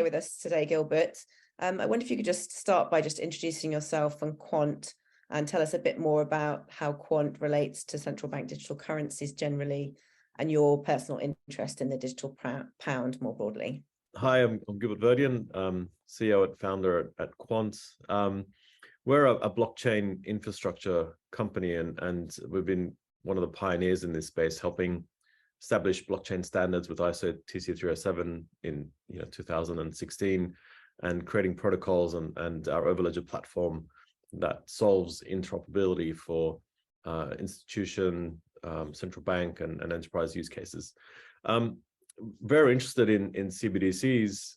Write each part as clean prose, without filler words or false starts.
with us today, Gilbert. I wonder if you could just start by just introducing yourself and Quant and tell us a bit more about how Quant relates to central bank digital currencies generally and your personal interest in the digital pound more broadly. Hi, I'm Gilbert Verdian, CEO and founder at Quant. We're a blockchain infrastructure company, and we've been one of the pioneers in this space, helping establish blockchain standards with ISO TC307 in 2016, and creating protocols and our Overledger platform that solves interoperability for institution, central bank, and enterprise use cases. Very interested in CBDCs.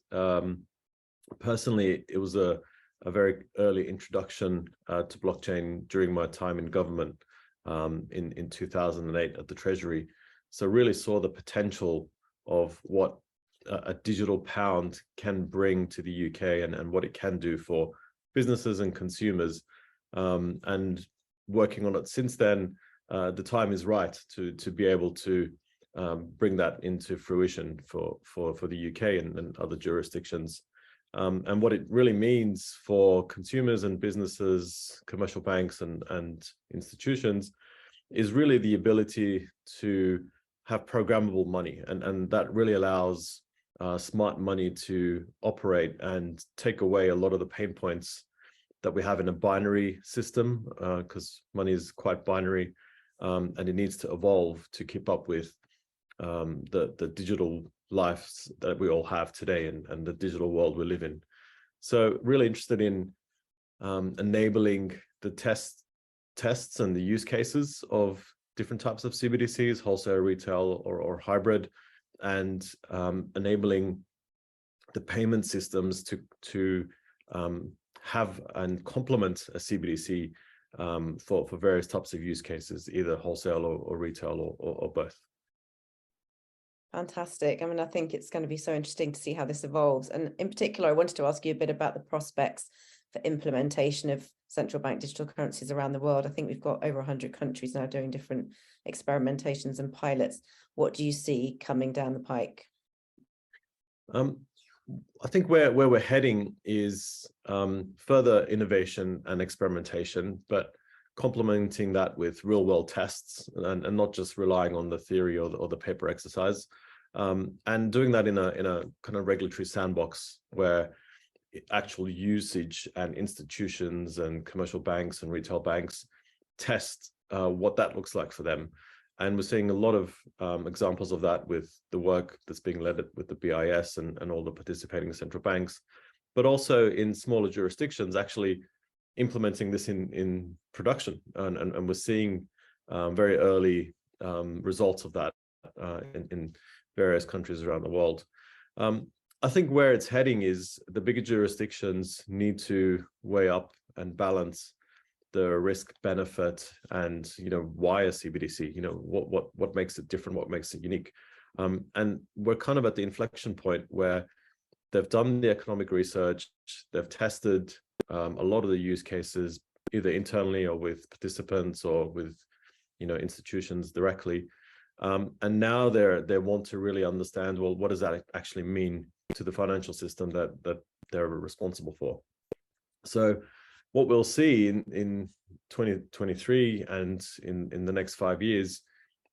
Personally, it was a very early introduction to blockchain during my time in government in 2008 at the Treasury. So really saw the potential of what a digital pound can bring to the UK and what it can do for businesses and consumers. And working on it since then, the time is right to be able to bring that into fruition for the UK and other jurisdictions. And what it really means for consumers and businesses, commercial banks and institutions is really the ability to have programmable money. And that really allows smart money to operate and take away a lot of the pain points that we have in a binary system, because money is quite binary, and it needs to evolve to keep up with the digital lives that we all have today and the digital world we live in. So really interested in enabling the tests and the use cases of different types of CBDCs, wholesale, retail, or hybrid, and enabling the payment systems to have and complement a CBDC for various types of use cases, either wholesale or retail or both. Fantastic. I mean, I think it's going to be so interesting to see how this evolves. And in particular, I wanted to ask you a bit about the prospects for implementation of central bank digital currencies around the world. I think we've got over 100 countries now doing different experimentations and pilots. What do you see coming down the pike? I think where we're heading is further innovation and experimentation, but complementing that with real world tests and not just relying on the theory or the paper exercise, and doing that in a kind of regulatory sandbox where actual usage and institutions and commercial banks and retail banks test what that looks like for them. And we're seeing a lot of examples of that with the work that's being led with the BIS and all the participating central banks, but also in smaller jurisdictions actually implementing this in production. And we're seeing very early results of that in various countries around the world. I think where it's heading is the bigger jurisdictions need to weigh up and balance the risk benefit and why a CBDC, what makes it different, what makes it unique. And we're kind of at the inflection point where they've done the economic research, they've tested a lot of the use cases either internally or with participants or with institutions directly, and now they want to really understand, well, what does that actually mean to the financial system that they're responsible for. So what we'll see in 2023 and in the next 5 years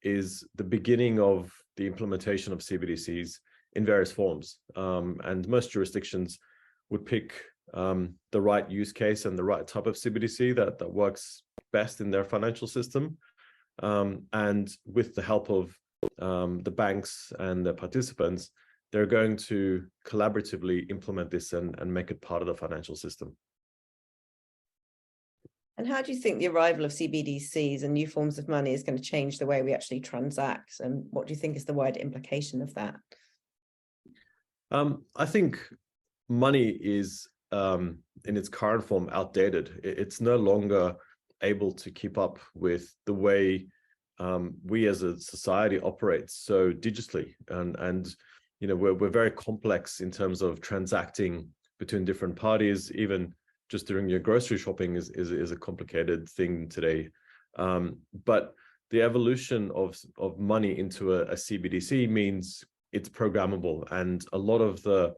is the beginning of the implementation of CBDCs in various forms. And most jurisdictions would pick the right use case and the right type of CBDC that works best in their financial system. And with the help of the banks and the participants, they're going to collaboratively implement this and make it part of the financial system. And how do you think the arrival of CBDCs and new forms of money is going to change the way we actually transact? And what do you think is the wider implication of that? I think money is, in its current form, outdated. It's no longer able to keep up with the way we as a society operate so digitally. And we're very complex in terms of transacting between different parties. Even just doing your grocery shopping is a complicated thing today. But the evolution of money into a CBDC means it's programmable, and a lot of the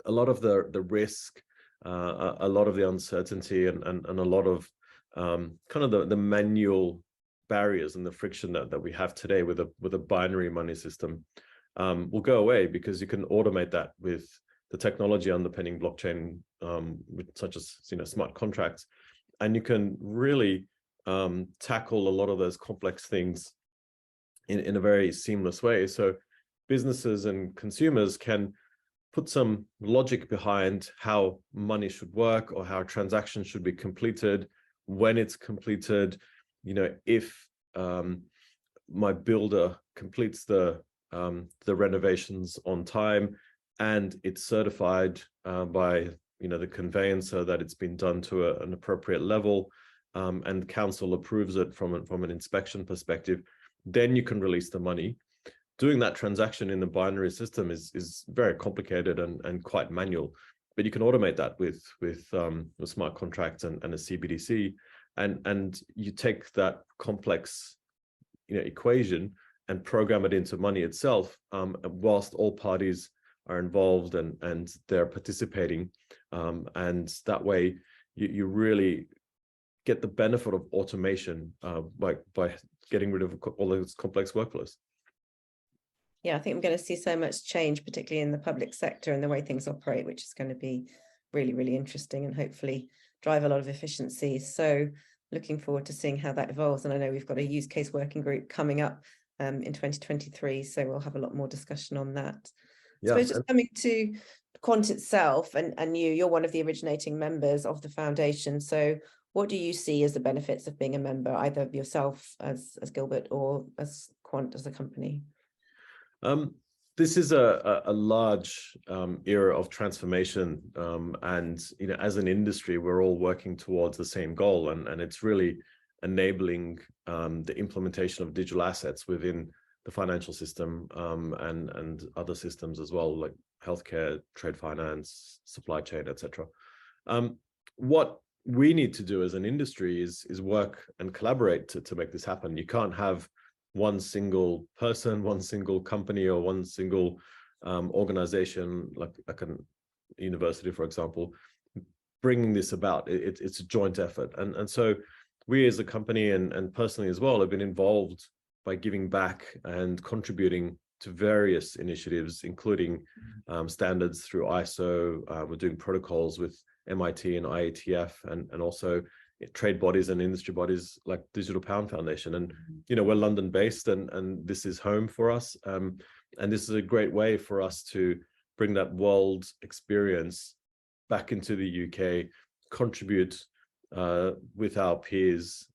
a lot of the risk, a lot of the uncertainty, and a lot of kind of the manual barriers and the friction that we have today with a binary money system will go away, because you can automate that with the technology underpinning blockchain, such as smart contracts, and you can really tackle a lot of those complex things in a very seamless way. So businesses and consumers can put some logic behind how money should work, or how transactions should be completed, when it's completed. If my builder completes the renovations on time, and it's certified by the conveyancer that it's been done to an appropriate level, and council approves it from an inspection perspective, then you can release the money. Doing that transaction in the binary system is very complicated and quite manual, but you can automate that with smart contracts and a CBDC, and you take that complex equation and program it into money itself, whilst all parties are involved and they're participating, and that way you really get the benefit of automation by getting rid of all those complex workflows. Yeah, I think I'm going to see so much change, particularly in the public sector and the way things operate, which is going to be really, really interesting and hopefully drive a lot of efficiency. So looking forward to seeing how that evolves. And I know we've got a use case working group coming up in 2023, so we'll have a lot more discussion on that. Yeah. So just coming to Quant itself, and you're one of the originating members of the foundation. So what do you see as the benefits of being a member, either yourself as Gilbert or as Quant as a company? This is a large era of transformation, and as an industry, we're all working towards the same goal, and it's really enabling the implementation of digital assets within the financial system, and other systems as well, like healthcare, trade finance, supply chain, etc. What we need to do as an industry is work and collaborate to make this happen. You can't have one single person, one single company, or one single organization, like a university, for example, bringing this about. It's a joint effort. And so we as a company, and personally as well, have been involved by giving back and contributing to various initiatives, including standards through ISO. We're doing protocols with MIT and IATF, and also trade bodies and industry bodies like Digital Pound Foundation. And we're London based, and this is home for us, and this is a great way for us to bring that world experience back into the UK, contribute with our peers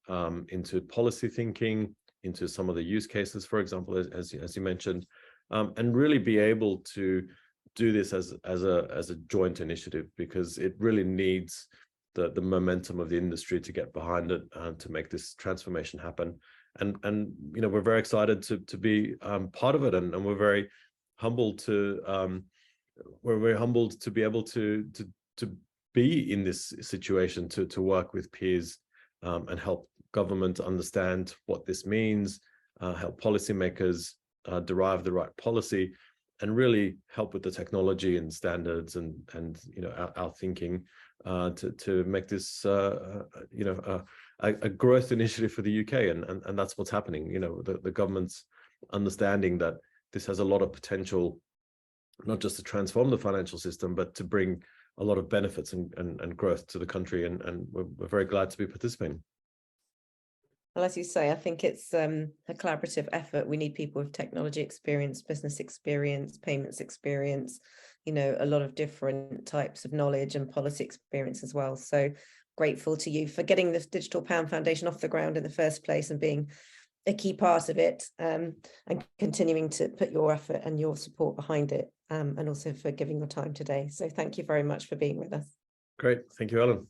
into policy thinking, into some of the use cases, for example, as you mentioned, and really be able to do this as a joint initiative, because it really needs the momentum of the industry to get behind it, to make this transformation happen. And we're very excited to be part of it, and we're very humbled to be able to be in this situation, to work with peers, and help government understand what this means, help policymakers derive the right policy, and really help with the technology and standards and our thinking, to make this a growth initiative for the UK, and that's what's happening. The government's understanding that this has a lot of potential, not just to transform the financial system, but to bring a lot of benefits and growth to the country, and we're very glad to be participating. Well, as you say, I think it's a collaborative effort. We need people with technology experience, business experience, payments experience, a lot of different types of knowledge and policy experience as well. So grateful to you for getting this Digital Pound Foundation off the ground in the first place and being a key part of it, and continuing to put your effort and your support behind it, and also for giving your time today. So thank you very much for being with us. Great. Thank you, Ellen.